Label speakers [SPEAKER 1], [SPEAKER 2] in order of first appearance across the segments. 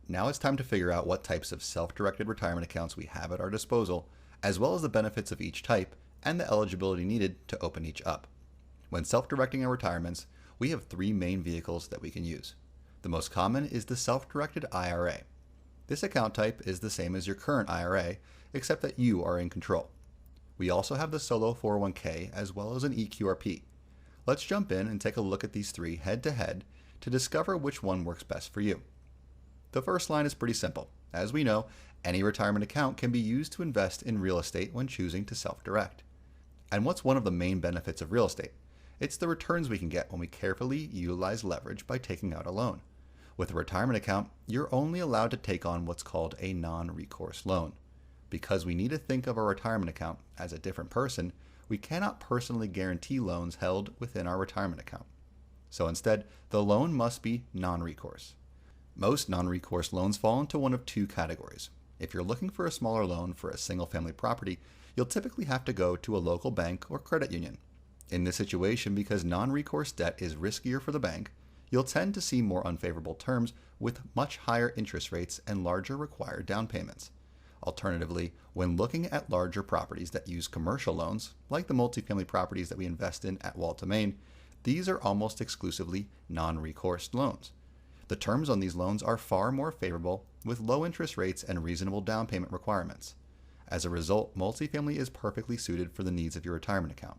[SPEAKER 1] Now it's time to figure out what types of self-directed retirement accounts we have at our disposal, as well as the benefits of each type and the eligibility needed to open each up. When self-directing our retirements, we have three main vehicles that we can use. The most common is the self-directed IRA. This account type is the same as your current IRA, except that you are in control. We also have the solo 401k as well as an eQRP. Let's jump in and take a look at these three head-to-head to discover which one works best for you. The first line is pretty simple. As we know, any retirement account can be used to invest in real estate when choosing to self-direct. And what's one of the main benefits of real estate? It's the returns we can get when we carefully utilize leverage by taking out a loan. With a retirement account, you're only allowed to take on what's called a non-recourse loan. Because we need to think of our retirement account as a different person, we cannot personally guarantee loans held within our retirement account. So instead, the loan must be non-recourse. Most non-recourse loans fall into one of two categories. If you're looking for a smaller loan for a single-family property, you'll typically have to go to a local bank or credit union. In this situation, because non-recourse debt is riskier for the bank, you'll tend to see more unfavorable terms with much higher interest rates and larger required down payments. Alternatively, when looking at larger properties that use commercial loans, like the multifamily properties that we invest in at Walta, Maine, these are almost exclusively non-recourse loans. The terms on these loans are far more favorable with low interest rates and reasonable down payment requirements. As a result, multifamily is perfectly suited for the needs of your retirement account.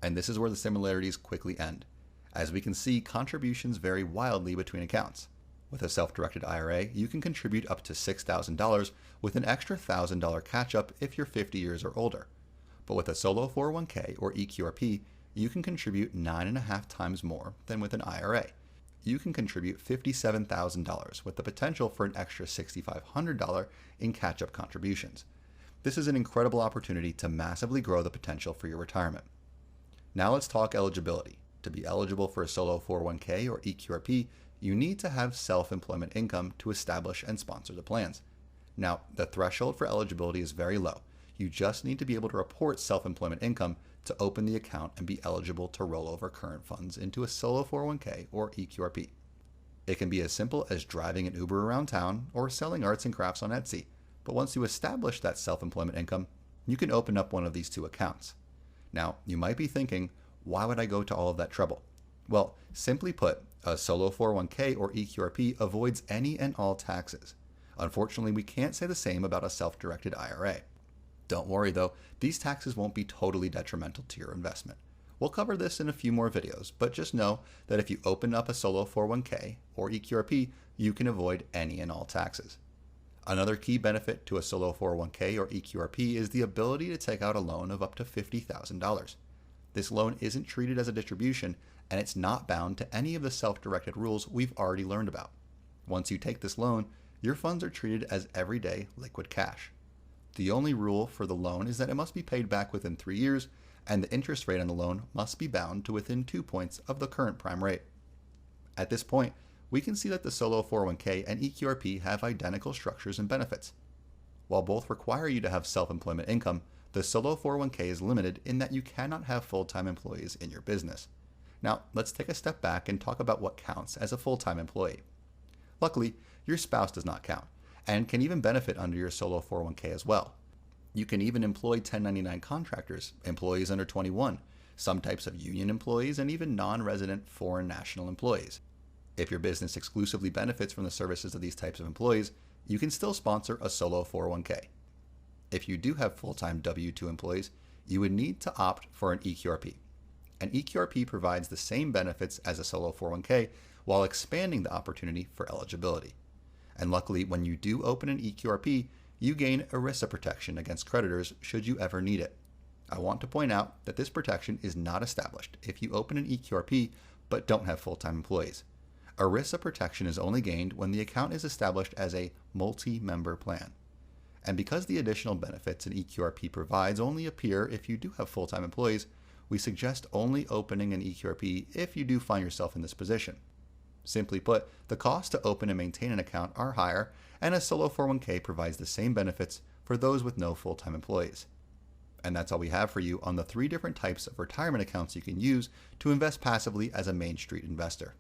[SPEAKER 1] And this is where the similarities quickly end. As we can see, contributions vary wildly between accounts. With a self-directed IRA, you can contribute up to $6,000 with an extra $1,000 catch-up if you're 50 years or older. But with a solo 401k or eQRP, you can contribute 9.5 times more than with an IRA. You can contribute $57,000 with the potential for an extra $6,500 in catch-up contributions. This is an incredible opportunity to massively grow the potential for your retirement. Now let's talk eligibility. To be eligible for a solo 401k or eQRP, you need to have self-employment income to establish and sponsor the plans. Now, the threshold for eligibility is very low. You just need to be able to report self-employment income to open the account and be eligible to roll over current funds into a solo 401k or eQRP. It can be as simple as driving an Uber around town or selling arts and crafts on Etsy, but once you establish that self-employment income, you can open up one of these two accounts. Now, you might be thinking, why would I go to all of that trouble? Well, simply put, a solo 401k or eQRP avoids any and all taxes. Unfortunately, we can't say the same about a self-directed IRA. Don't worry though, these taxes won't be totally detrimental to your investment. We'll cover this in a few more videos, but just know that if you open up a solo 401k or eQRP, you can avoid any and all taxes. Another key benefit to a solo 401k or eQRP is the ability to take out a loan of up to $50,000. This loan isn't treated as a distribution, and it's not bound to any of the self-directed rules we've already learned about. Once you take this loan, your funds are treated as everyday liquid cash. The only rule for the loan is that it must be paid back within 3 years, and the interest rate on the loan must be bound to within 2 points of the current prime rate. At this point, we can see that the solo 401k and eQRP have identical structures and benefits. While both require you to have self-employment income, the solo 401k is limited in that you cannot have full-time employees in your business. Now, let's take a step back and talk about what counts as a full-time employee. Luckily, your spouse does not count, and can even benefit under your solo 401k as well. You can even employ 1099 contractors, employees under 21, some types of union employees, and even non-resident foreign national employees. If your business exclusively benefits from the services of these types of employees, you can still sponsor a solo 401k. If you do have full-time W-2 employees, you would need to opt for an eQRP. An eQRP provides the same benefits as a solo 401k while expanding the opportunity for eligibility. And luckily, when you do open an eQRP, you gain ERISA protection against creditors should you ever need it. I want to point out that this protection is not established if you open an eQRP but don't have full-time employees. ERISA protection is only gained when the account is established as a multi-member plan. And because the additional benefits an eQRP provides only appear if you do have full-time employees, we suggest only opening an eQRP if you do find yourself in this position. Simply put, the costs to open and maintain an account are higher, and a solo 401k provides the same benefits for those with no full-time employees. And that's all we have for you on the 3 different types of retirement accounts you can use to invest passively as a Main Street investor.